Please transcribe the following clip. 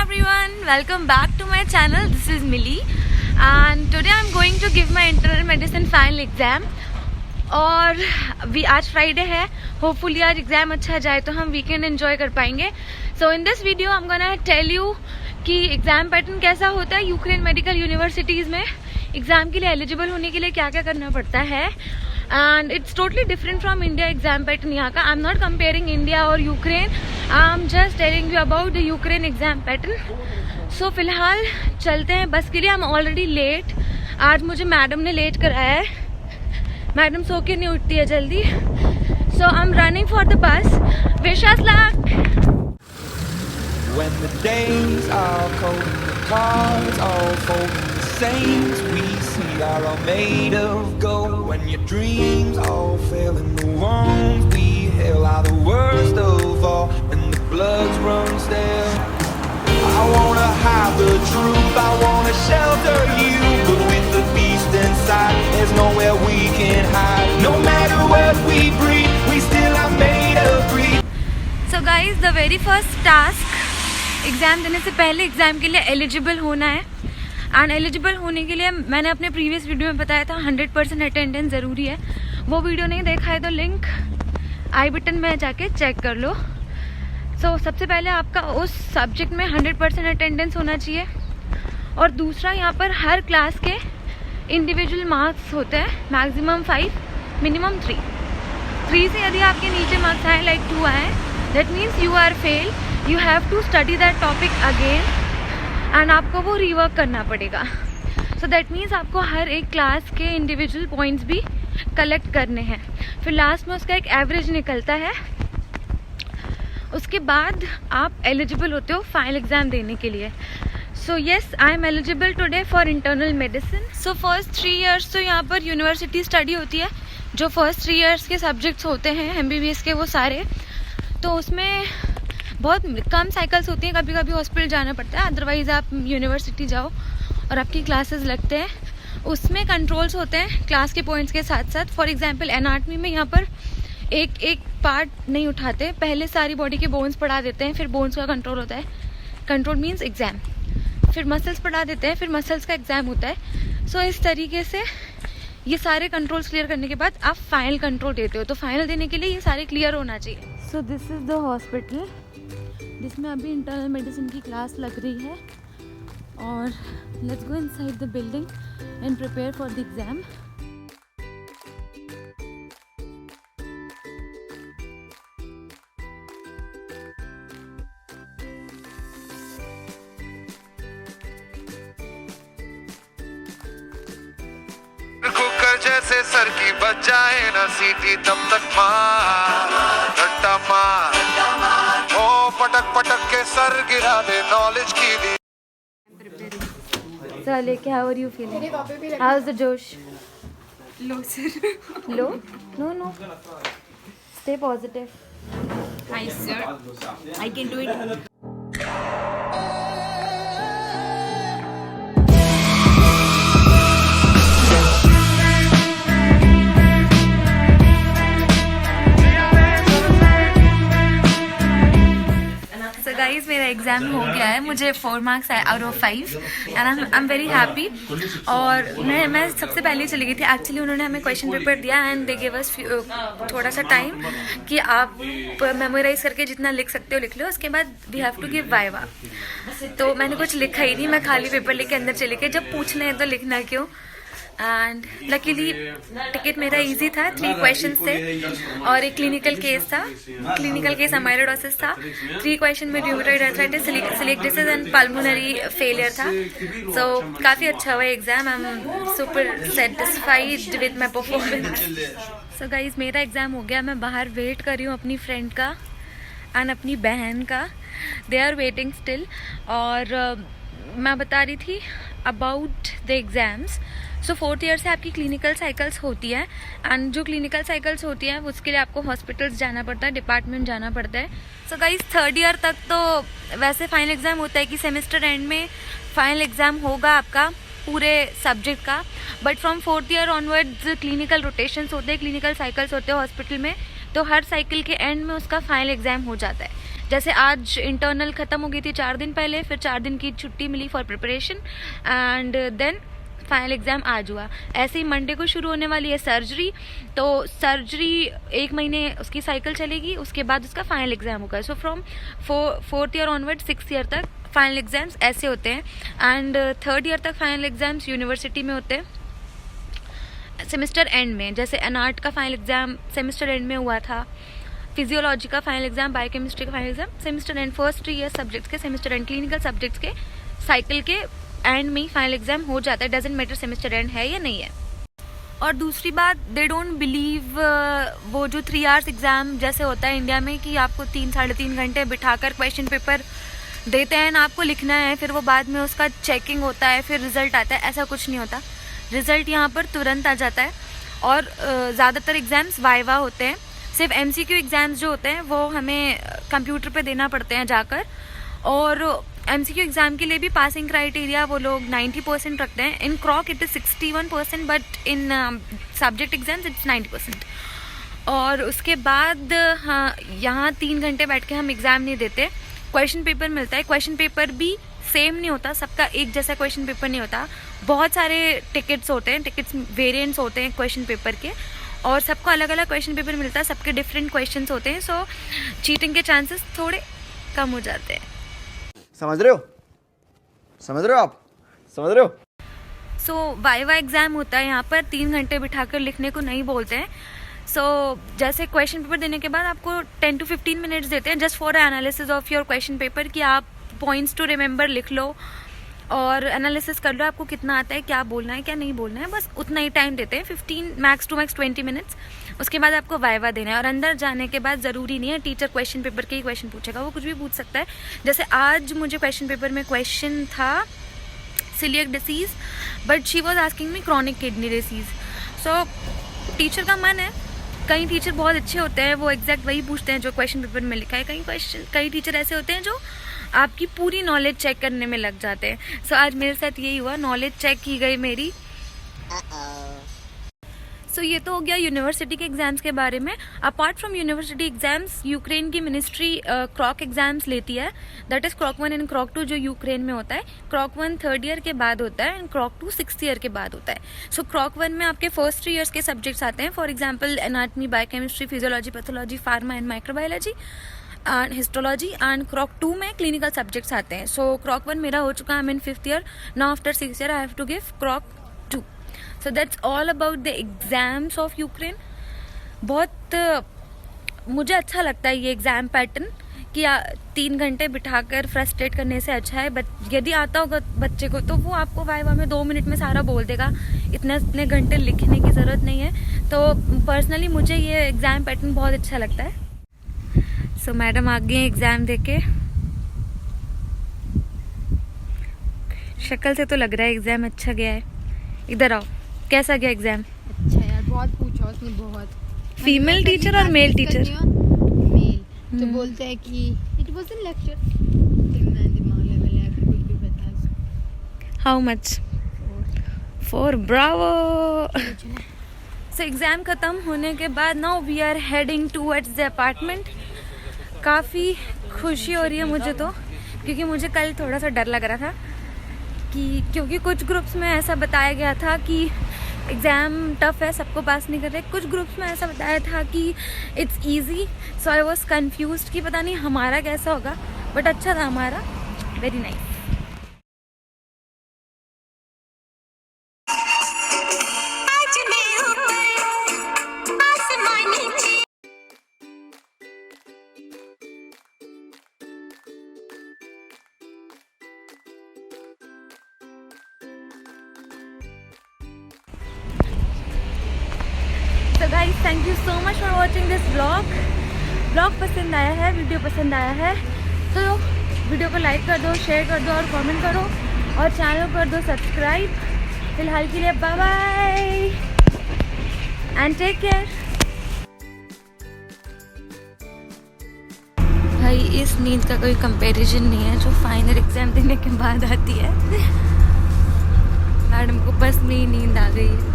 everyone, welcome back to my channel. This is Millie and today I'm going to give my internal medicine final exam. और आज Friday है, hopefully आज exam अच्छा जाए तो हम वीकेंड एंजॉय कर पाएंगे. So in this video I am gonna tell you कि एग्जाम पैटर्न कैसा होता है यूक्रेन मेडिकल यूनिवर्सिटीज़ में. एग्जाम के लिए एलिजिबल होने के लिए क्या क्या करना पड़ता है and it's totally different from India exam pattern यहाँ का. I am not comparing India और Ukraine, I am just telling you about the Ukraine exam pattern. So फिलहाल चलते हैं बस के लिए. I am already late. आज मुझे मैडम ने लेट कराया है. मैडम सो के नहीं उठती है जल्दी. So I am running for the bus. Wish us luck. When the days are cold, the cards all fold, the saints we see are all made of gold. When your dreams all fail and the ones we hail are the worst of all, and the bloods run stale. I wanna hide the truth, I wanna shelter you, but with the beast inside, there's nowhere we can hide. No matter what we breed, we still are made of greed. So guys, the very first task, exam देने से पहले exam के लिए eligible होना है. And eligible होने के लिए मैंने अपने प्रीवियस वीडियो में बताया था 100% अटेंडेंस ज़रूरी है. वो वीडियो नहीं देखा है तो लिंक आई बटन में जाके चेक कर लो. सो सबसे पहले आपका उस सब्जेक्ट में 100% अटेंडेंस होना चाहिए. और दूसरा, यहाँ पर हर क्लास के इंडिविजुअल मार्क्स होते हैं. Maximum 5, minimum 3. 3 से यदि आपके नीचे मार्क्स आए, लाइक 2 आए, that means you are fail. You have to study that topic again and आपको वो रिवर्क करना पड़ेगा. सो दैट मीन्स आपको हर एक क्लास के इंडिविजुअल पॉइंट्स भी कलेक्ट करने हैं. फिर लास्ट में उसका एक एवरेज निकलता है. उसके बाद आप एलिजिबल होते हो फाइनल एग्ज़ाम देने के लिए. So yes, I am eligible today for internal medicine. So first 3 years तो यहाँ पर यूनिवर्सिटी स्टडी होती है. जो फर्स्ट 3 ईयर्स के सब्जेक्ट्स होते हैं MBBS के, वो सारे, तो उसमें बहुत कम साइकिल्स होती हैं. कभी कभी हॉस्पिटल जाना पड़ता है, अदरवाइज़ आप यूनिवर्सिटी जाओ और आपकी क्लासेस लगते हैं. उसमें कंट्रोल्स होते हैं क्लास के पॉइंट्स के साथ साथ. फॉर एग्जांपल एनाटमी में यहाँ पर एक पार्ट नहीं उठाते, पहले सारी बॉडी के बोन्स पढ़ा देते हैं, फिर बोन्स का कंट्रोल होता है. Control means exam. फिर मसल्स पढ़ा देते हैं, फिर मसल्स का एग्ज़ाम होता है. सो इस तरीके से ये सारे कंट्रोल्स क्लियर करने के बाद आप फाइनल कंट्रोल देते हो. तो फाइनल देने के लिए ये सारे क्लियर होना चाहिए. So this is the hospital जिसमें अभी इंटरनल मेडिसिन की क्लास लग रही है. और let's go inside the building and prepare for the exam. Cooker जैसे सर की बच जाए ना सीटी, तब तक मार रट्टा मार, ओ पटक पटक के सर गिरा दे, नॉलेज की दी. चले, how are you feeling? How is the जोश? Low sir. Low? No, stay positive. Hi sir, I can do it. Guys, मेरा एग्ज़ाम हो गया है. मुझे 4 मार्क्स आए out of 5 and I am very happy. और मैं सबसे पहले चली गई थी. एक्चुअली उन्होंने हमें क्वेश्चन पेपर दिया एंड दे गिव अस थोड़ा सा टाइम कि आप मेमोराइज करके जितना लिख सकते हो लिख लो. उसके बाद we have to give viva. तो मैंने कुछ लिखा ही नहीं, मैं खाली पेपर लेके अंदर चली गई. जब पूछना है तो लिखना क्यों. एंड लकीली टिकट मेरा इजी था. 3 क्वेश्चन थे और एक क्लिनिकल केस था. क्लिनिकल केस अमाइलोइडोसिस था. 3 क्वेश्चन में रूमेटॉइड आर्थराइटिस, सिलिक डिसीज एंड पल्मोनरी फेलियर था. सो काफ़ी अच्छा हुआ exam. I am super satisfied with my performance. So guys, मेरा एग्ज़ाम हो गया. मैं बाहर वेट कर रही हूँ अपनी फ्रेंड का एंड अपनी बहन का. They are waiting still. और मैं बता रही थी about the exams. So 4th year से आपकी क्लिनिकल साइकिल्स होती है एंड जो क्लिनिकल साइकिल्स होती हैं उसके लिए आपको हॉस्पिटल्स जाना पड़ता है, डिपार्टमेंट जाना पड़ता है. सो गाइस, 3rd ईयर तक तो वैसे फाइनल एग्ज़ाम होता है कि सेमेस्टर एंड में फाइनल एग्ज़ाम होगा आपका पूरे सब्जेक्ट का. But from 4th year onwards clinical rotations होते हैं, क्लिनिकल साइकिल्स होते हैं हॉस्पिटल में. तो हर साइकिल के एंड में उसका फाइनल एग्ज़ाम हो जाता है. जैसे आज इंटरनल ख़त्म हो गई थी 4 दिन पहले, फिर 4 दिन की छुट्टी मिली for preparation and then final exam आज हुआ। ऐसे ही मंडे को शुरू होने वाली है सर्जरी, तो सर्जरी 1 महीने उसकी साइकिल चलेगी, उसके बाद उसका फाइनल एग्ज़ाम होगा। So from 4th year onward 6th year तक फाइनल एग्ज़ाम्स ऐसे होते हैं एंड 3rd ईयर तक फाइनल एग्ज़ाम्स यूनिवर्सिटी में होते हैं सेमेस्टर एंड में। जैसे एनआर्ट का फाइनल एग्ज़ाम सेमेस्टर एंड में हुआ था, फिजियोलॉजी का फाइनल एग्ज़ाम, बायोकेमिस्ट्री का final exam semester and, first year subjects के सेमेस्टर एंड, क्लिनिकल सब्जेक्ट्स के साइकिल के एंड में ही फाइनल एग्ज़ाम हो जाता है, डजेंट मैटर सेमेस्टर एंड है या नहीं है। और दूसरी बात, दे डोंट बिलीव वो जो 3 आवर्स एग्ज़ाम जैसे होता है इंडिया में कि आपको 3-3.5 घंटे बिठाकर क्वेश्चन पेपर देते हैं ना, आपको लिखना है, फिर वो बाद में उसका चेकिंग होता है, फिर रिज़ल्ट आता है। ऐसा कुछ नहीं होता, रिज़ल्ट यहाँ पर तुरंत आ जाता है। और ज़्यादातर एग्ज़ाम्स वाइवा होते हैं, सिर्फ MCQ एग्ज़ाम्स जो होते हैं वो हमें कंप्यूटर पे देना पड़ते हैं जाकर। और MCQ एग्ज़ाम के लिए भी पासिंग क्राइटेरिया वो लोग 90% रखते हैं। In Krok it is 61%, but in subject exams it's 90%। और उसके बाद हाँ, यहाँ 3 घंटे बैठ के हम एग्ज़ाम नहीं देते, क्वेश्चन पेपर मिलता है। क्वेश्चन पेपर भी सेम नहीं होता, सबका एक जैसा क्वेश्चन पेपर नहीं होता, बहुत सारे टिकट्स होते हैं, टिकट्स वेरिएंट्स होते हैं क्वेश्चन पेपर के, और सबको अलग अलग क्वेश्चन पेपर मिलता है, सबके डिफरेंट क्वेश्चंस होते हैं। सो चीटिंग के चांसेस थोड़े कम हो जाते हैं। समझ रहे हो? समझ रहे हो आप? समझ रहे हो? सो वाइवा एग्ज़ाम होता है यहाँ पर, 3 घंटे बिठाकर लिखने को नहीं बोलते हैं। सो जैसे क्वेश्चन पेपर देने के बाद आपको 10 to 15 मिनट्स देते हैं just for analysis of your question paper, कि आप पॉइंट्स टू रिमेंबर लिख लो और एनालिसिस कर लो आपको कितना आता है, क्या बोलना है क्या नहीं बोलना है, बस उतना ही टाइम देते हैं, 15 मैक्स टू मैक्स 20 मिनट्स। उसके बाद आपको वाइवा देना है, और अंदर जाने के बाद ज़रूरी नहीं है टीचर क्वेश्चन पेपर के ही क्वेश्चन पूछेगा, वो कुछ भी पूछ सकता है। जैसे आज मुझे क्वेश्चन पेपर में क्वेश्चन था coeliac disease, but she was asking me chronic kidney disease. So teacher का मन है, कई टीचर बहुत अच्छे होते हैं, वो एग्जैक्ट वही पूछते हैं जो क्वेश्चन पेपर में लिखा है। कई टीचर ऐसे होते हैं जो आपकी पूरी नॉलेज चेक करने में लग जाते हैं। सो आज मेरे साथ यही हुआ, नॉलेज चेक की गई मेरी। सो ये तो हो गया यूनिवर्सिटी के एग्ज़ाम्स के बारे में। Apart from university exams, Ukraine की मिनिस्ट्री क्रॉक एग्ज़ाम्स लेती है, दैट इज़ क्रॉक 1 एंड क्रॉक 2 जो यूक्रेन में होता है। क्रॉक 1 3rd ईयर के बाद होता है एंड क्रॉक 2 6th ईयर के बाद होता है। सो क्रॉक 1 में आपके फर्स्ट 3 ईयर्स के सब्जेक्ट्स आते हैं, for example anatomy, biochemistry, physiology, pathology, pharma and microbiology and histology. And Krok 2 में क्लिनिकल सब्जेक्ट्स आते हैं। सो क्रॉक 1 मेरा हो चुका है, I am in 5th year now, after 6th year I have to give Krok 2। So that's all about the exams of Ukraine. बहुत मुझे अच्छा लगता है ये एग्ज़ाम पैटर्न, कि 3 घंटे बिठाकर फ्रस्ट्रेट करने से अच्छा है। बट यदि आता होगा बच्चे को तो वो आपको वाइवा में 2 मिनट में सारा बोल देगा, इतने घंटे लिखने की ज़रूरत नहीं है। तो पर्सनली मुझे ये एग्ज़ाम पैटर्न बहुत अच्छा लगता है। सो मैडम आ गई एग्ज़ाम देके, शक्ल से तो लग रहा है एग्ज़ाम अच्छा गया है। इधर आओ, कैसा गया एग्ज़ाम? अच्छा यार, बहुत पूछा उसने, बहुत। फीमेल टीचर और मेल टीचर? मेल। तो बोलते हैं कि इट वाज इन लेक्चर, इतना दिमाग लेवल है कुछ भी बता। How much? 4 bravo. So exam ख़त्म होने के बाद now we are heading towards the apartment. काफ़ी खुशी हो रही है मुझे तो, क्योंकि मुझे कल थोड़ा सा डर लग रहा था क्योंकि कुछ ग्रुप्स में ऐसा बताया गया था कि एग्ज़ाम टफ है, सबको पास नहीं कर रहे। कुछ ग्रुप्स में ऐसा बताया था कि it's easy. So I was confused कि पता नहीं हमारा कैसा होगा, बट अच्छा था हमारा, very nice. So guys, thank you so much for watching this vlog पसंद आया है, वीडियो पसंद आया है तो वीडियो को लाइक कर दो, शेयर कर दो और कमेंट करो, और चैनल कर दो सब्सक्राइब। फिलहाल के लिए bye bye and take care. भाई इस नींद का कोई कंपैरिजन नहीं है जो फाइनल एग्जाम देने के बाद आती है। मैडम को बस में ही नींद आ गई है।